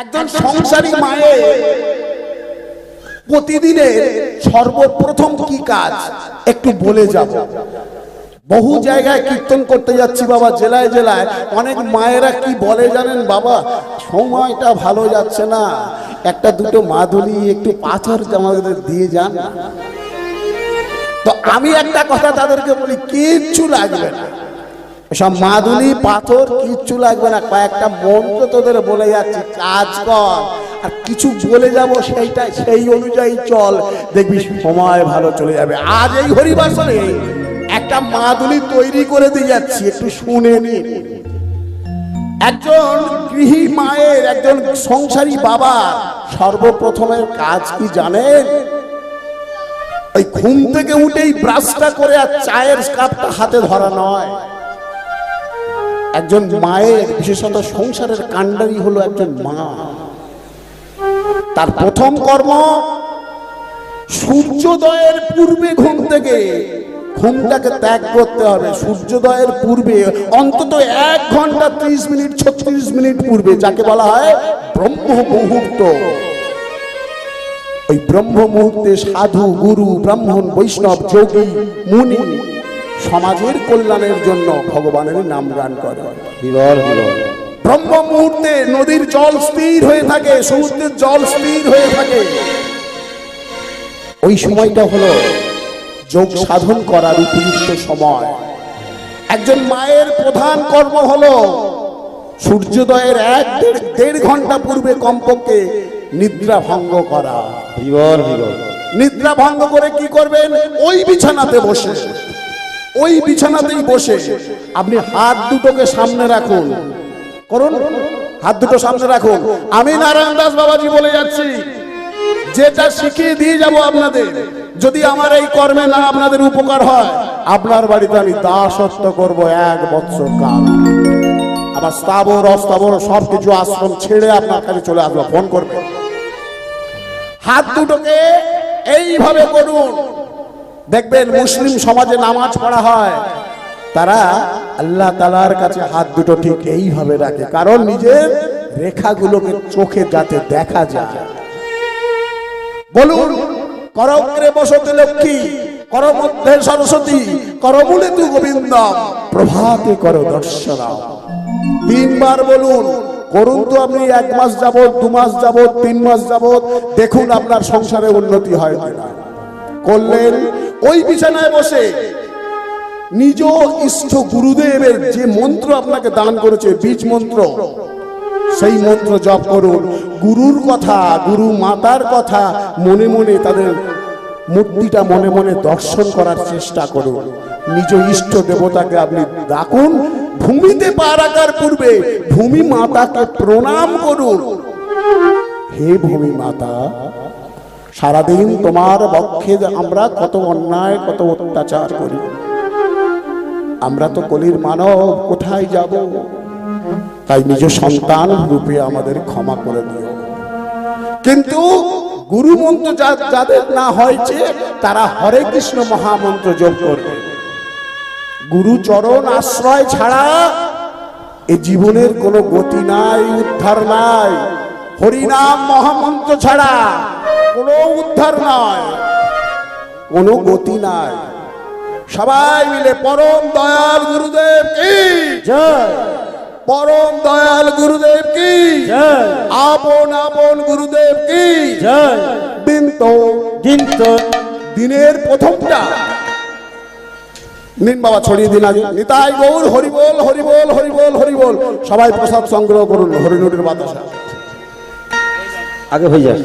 একজন সংসারী মায়ের প্রতিদিনের সর্বপ্রথম কি কাজ একটু বলে যাব। বহু জায়গায় কীর্তন করতে যাচ্ছি বাবা, জেলায় জেলায় অনেক মায়েরা কি বলে জানেন বাবা, সময়টা ভালো যাচ্ছে না, একটা দুটো মাদুলি একটু পাথর আমাদের দিয়ে যান। তো আমি একটা কথা তাদেরকে বলি, কিচ্ছু লাগবে না, সব মাদুলি পাথর কিচ্ছু লাগবে না, কয়েকটা মন্ত্র তোদের বলে যাচ্ছি, কাজ কর, আর কিছু বলে যাব সেইটাই সেই অনুযায়ী চল, দেখবি সময় ভালো চলে যাবে। আজ এই হরিবাসরে একটা মাদুলি তৈরি করে দিয়ে যাচ্ছি, একটু শুনে নিন। একজন গৃহী মায়ের, একজন সংসারী বাবা সর্বপ্রথমের কাজ কি জানেন? ওই ঘুম থেকে উঠেই ব্রাশটা করে আর চায়ের কাপটা হাতে ধরা নয়। একজন মায়ের, বিশেষত সংসারের কাণ্ডারি হলো একজন মা। তার প্রথম কর্ম সূর্যোদয়ের পূর্বে ঘুম থেকে ঘুমটাকে ত্যাগ করতে হবে। সূর্যোদয়ের পূর্বে অন্তত 1 ঘন্টা 30 মিনিট 36 মিনিট পূর্বে, যাকে বলা হয় ব্রহ্ম মুহূর্ত। ওই ব্রহ্ম মুহূর্তে সাধু, গুরু, ব্রাহ্মণ, বৈষ্ণব, যোগী, মুনি সমাজের কল্যাণের জন্য ভগবানের নাম গান করে। ব্রহ্ম মুহূর্তে নদীর জল স্থির হয়ে থাকে, সমুদ্রের জল স্থির হয়ে থাকে। ওই সময়টা হলো যোগ সাধন করার উপযুক্ত সময়। একজন মায়ের প্রধান কর্ম হলো সূর্যোদয়ের 1-1.5 ঘন্টা পূর্বে কমপক্ষে নিদ্রা ভঙ্গ করা। নিদ্রা ভঙ্গ করে কি করবেন? ওই বিছানাতে বসে, ওই বিছানাতেই বসে আপনি হাত দুটোকে সামনে রাখুন, করুন, হাত দুটো সামনে রাখুন। আমি নারায়ণ দাস বাবাজি বলে যাচ্ছি, যেটা শিখিয়ে দিয়ে যাব আপনাদের, যদি আমার এই কর্মে না আপনাদের উপকার হয়, আপনার বাড়িতে আমি দাসত্ব করব 1 বছর কাল। আবার স্থাবর অস্থাবর সবকিছু আশ্রম ছেড়ে আপনার কাছে চলে আসবো, ফোন করবে। হাত দুটোকে এইভাবে করুন। দেখবেন মুসলিম সমাজে নামাজ পড়া হয়, তারা আল্লাহ তাআলার কাছে হাত দুটো ঠিক এইভাবে রাখে, কারণ নিজের রেখাগুলোকে চোখে যাতে দেখা যায়। বলুন, করগ্রে বসতে লক্ষ্মী, কর মধ্যে সরস্বতী, করমূলে তু গোবিন্দম, প্রভাতে কর দর্শনম। 3 বার বলুন। করুন তো আপনি 1 মাস যাবত, 2 মাস যাবত, 3 মাস যাবত, দেখুন আপনার সংসারে উন্নতি হয় কিনা। করলেন, ওই বিছানায় বসে নিজ ইষ্ট গুরুদেবের যে মন্ত্র আপনাকে দান করেছে, বীজ মন্ত্র, সেই মন্ত্র জপ করুন। গুরুর কথা, গুরু মাতার কথা মনে মনে, তাদের মূর্তিটা মনে মনে দর্শন করার চেষ্টা করুন। নিজ ইষ্ট দেবতাকে আপনি ডাকুন। ভূমিতে পা রাখার পূর্বে ভূমি মাতাকে প্রণাম করুন। হে ভূমি মাতা, সারাদিন তোমার পক্ষে আমরা কত অন্যায়, কত অত্যাচার করি, আমরা তো কলির মানব, কোথায় যাব? তাই নিজ সন্তান রূপে আমাদের ক্ষমা করে দিও। কিন্তু গুরু মন্ত্র যাদের না হয়েছে, তারা হরে কৃষ্ণ মহামন্ত্র জপ করবে। গুরু চরণ আশ্রয় ছাড়া এই জীবনের কোনো গতি নাই, উদ্ধার নাই। হরিনাম মহামন্ত্র ছাড়া কোনো উদ্ধার নাই, কোনো গতি নাই। সবাই মিলে পরম দয়াল গুরুদেব কি জয়, পরম দয়াল গুরুদেব কি জয়, আপন আপন গুরুদেব কি জয়। দিনের প্রথমটা নিন বাবা, ছড়িয়ে দিন আগে। নিতাই গৌর হরিবোল হরিবোল হরিবোল হরিবোল। সবাই প্রসাদ সংগ্রহ করুন, হরিনুরের বাতাসা আগে হয়ে যায়।